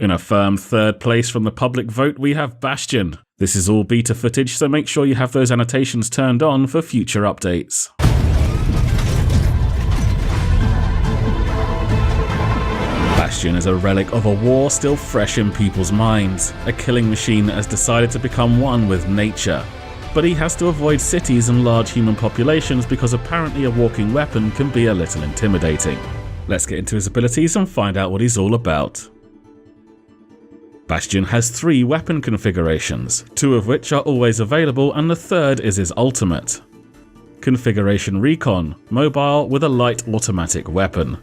In a firm third place from the public vote we have Bastion. This is all beta footage, so make sure you have those annotations turned on for future updates. Bastion is a relic of a war still fresh in people's minds, a killing machine that has decided to become one with nature. But he has to avoid cities and large human populations because apparently a walking weapon can be a little intimidating. Let's get into his abilities and find out what he's all about. Bastion has 3 weapon configurations, 2 of which are always available and the third is his ultimate. Configuration Recon, mobile with a light automatic weapon.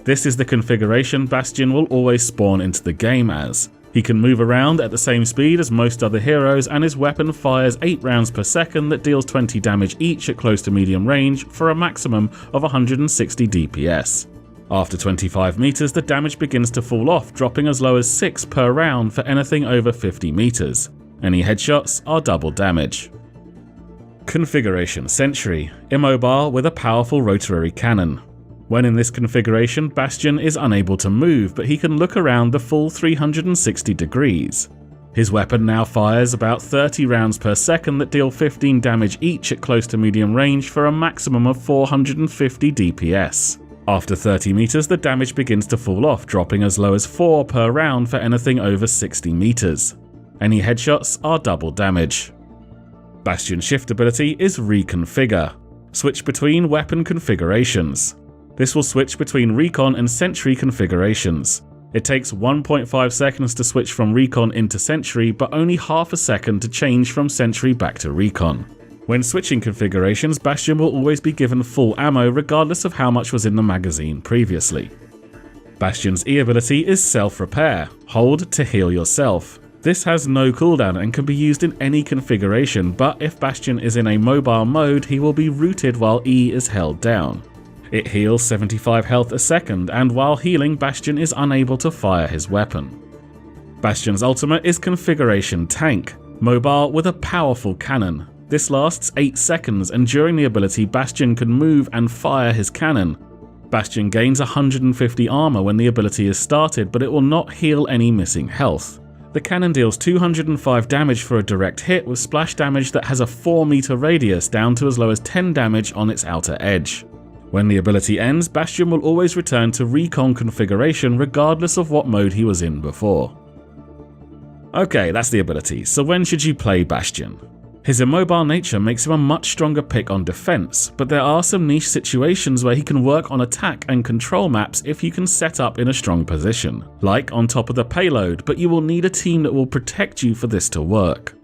This is the configuration Bastion will always spawn into the game as. He can move around at the same speed as most other heroes and his weapon fires 8 rounds per second that deals 20 damage each at close to medium range for a maximum of 160 DPS. After 25 meters, the damage begins to fall off, dropping as low as 6 per round for anything over 50 meters. Any headshots are double damage. Configuration Sentry, immobile with a powerful rotary cannon. When in this configuration, Bastion is unable to move, but he can look around the full 360 degrees. His weapon now fires about 30 rounds per second that deal 15 damage each at close to medium range for a maximum of 450 DPS. After 30 meters, the damage begins to fall off, dropping as low as 4 per round for anything over 60 meters. Any headshots are double damage. Bastion's shift ability is Reconfigure. Switch between weapon configurations. This will switch between Recon and Sentry configurations. It takes 1.5 seconds to switch from Recon into Sentry, but only half a second to change from Sentry back to Recon. When switching configurations, Bastion will always be given full ammo regardless of how much was in the magazine previously. Bastion's E ability is Self-Repair, hold to heal yourself. This has no cooldown and can be used in any configuration, but if Bastion is in a mobile mode, he will be rooted while E is held down. It heals 75 health a second, and while healing, Bastion is unable to fire his weapon. Bastion's ultimate is Configuration Tank, mobile with a powerful cannon. This lasts 8 seconds, and during the ability, Bastion can move and fire his cannon. Bastion gains 150 armor when the ability is started, but it will not heal any missing health. The cannon deals 205 damage for a direct hit with splash damage that has a 4 meter radius down to as low as 10 damage on its outer edge. When the ability ends, Bastion will always return to Recon configuration regardless of what mode he was in before. Okay, that's the ability, so when should you play Bastion? His immobile nature makes him a much stronger pick on defense, but there are some niche situations where he can work on attack and control maps if you can set up in a strong position, like on top of the payload, but you will need a team that will protect you for this to work.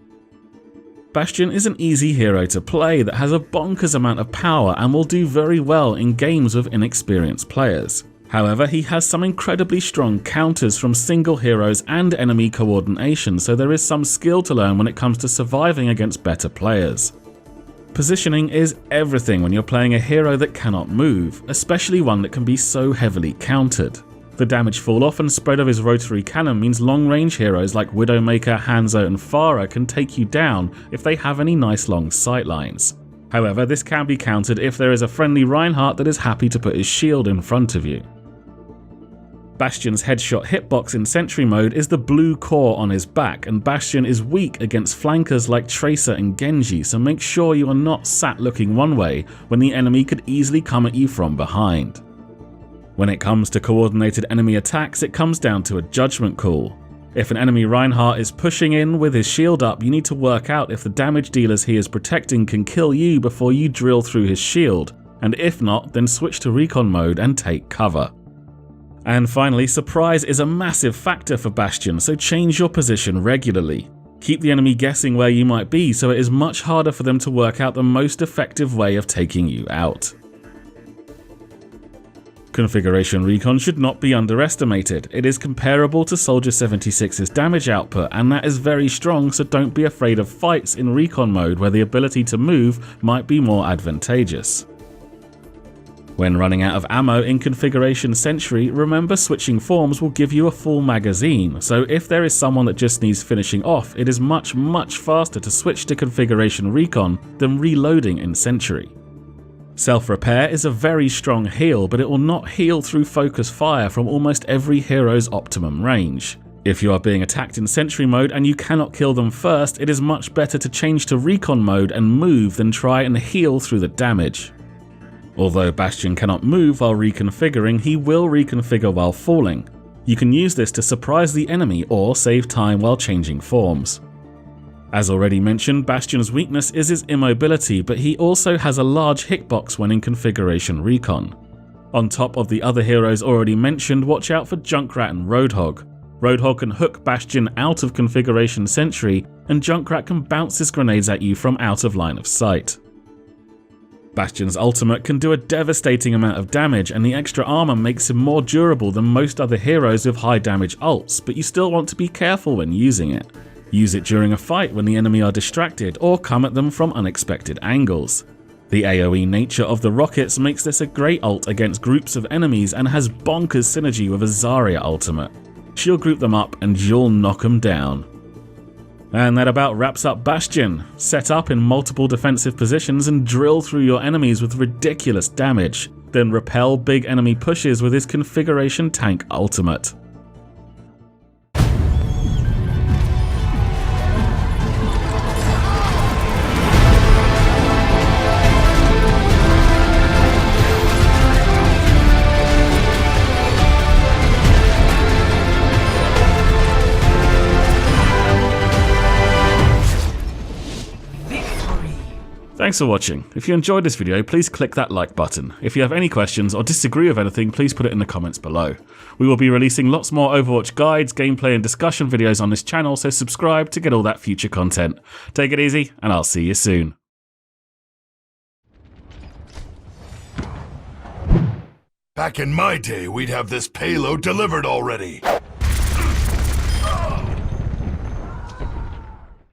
Bastion is an easy hero to play that has a bonkers amount of power and will do very well in games with inexperienced players. However, he has some incredibly strong counters from single heroes and enemy coordination, so there is some skill to learn when it comes to surviving against better players. Positioning is everything when you're playing a hero that cannot move, especially one that can be so heavily countered. The damage fall off and spread of his rotary cannon means long-range heroes like Widowmaker, Hanzo and Pharah can take you down if they have any nice long sightlines. However, this can be countered if there is a friendly Reinhardt that is happy to put his shield in front of you. Bastion's headshot hitbox in Sentry mode is the blue core on his back, and Bastion is weak against flankers like Tracer and Genji, so make sure you are not sat looking one way when the enemy could easily come at you from behind. When it comes to coordinated enemy attacks, it comes down to a judgment call. If an enemy Reinhardt is pushing in with his shield up, you need to work out if the damage dealers he is protecting can kill you before you drill through his shield, and if not, then switch to Recon mode and take cover. And finally, surprise is a massive factor for Bastion, so change your position regularly. Keep the enemy guessing where you might be, so it is much harder for them to work out the most effective way of taking you out. Configuration Recon should not be underestimated. It is comparable to Soldier 76's damage output, and that is very strong, so don't be afraid of fights in Recon mode where the ability to move might be more advantageous. When running out of ammo in Configuration Sentry, remember switching forms will give you a full magazine, so if there is someone that just needs finishing off, it is much faster to switch to Configuration Recon than reloading in Sentry. Self-Repair is a very strong heal, but it will not heal through focus fire from almost every hero's optimum range. If you are being attacked in Sentry mode and you cannot kill them first, it is much better to change to Recon mode and move than try and heal through the damage. Although Bastion cannot move while reconfiguring, he will reconfigure while falling. You can use this to surprise the enemy or save time while changing forms. As already mentioned, Bastion's weakness is his immobility, but he also has a large hitbox when in configuration Recon. On top of the other heroes already mentioned, watch out for Junkrat and Roadhog. Roadhog can hook Bastion out of configuration Sentry, and Junkrat can bounce his grenades at you from out of line of sight. Bastion's ultimate can do a devastating amount of damage, and the extra armor makes him more durable than most other heroes with high damage ults, but you still want to be careful when using it. Use it during a fight when the enemy are distracted, or come at them from unexpected angles. The AoE nature of the rockets makes this a great ult against groups of enemies and has bonkers synergy with a Zarya ultimate. She'll group them up and you'll knock them down. And that about wraps up Bastion. Set up in multiple defensive positions and drill through your enemies with ridiculous damage, then repel big enemy pushes with his configuration tank ultimate. Thanks for watching. If you enjoyed this video, please click that like button. If you have any questions or disagree with anything, please put it in the comments below. We will be releasing lots more Overwatch guides, gameplay and discussion videos on this channel, so subscribe to get all that future content. Take it easy, and I'll see you soon. Back in my day, we'd have this payload delivered already.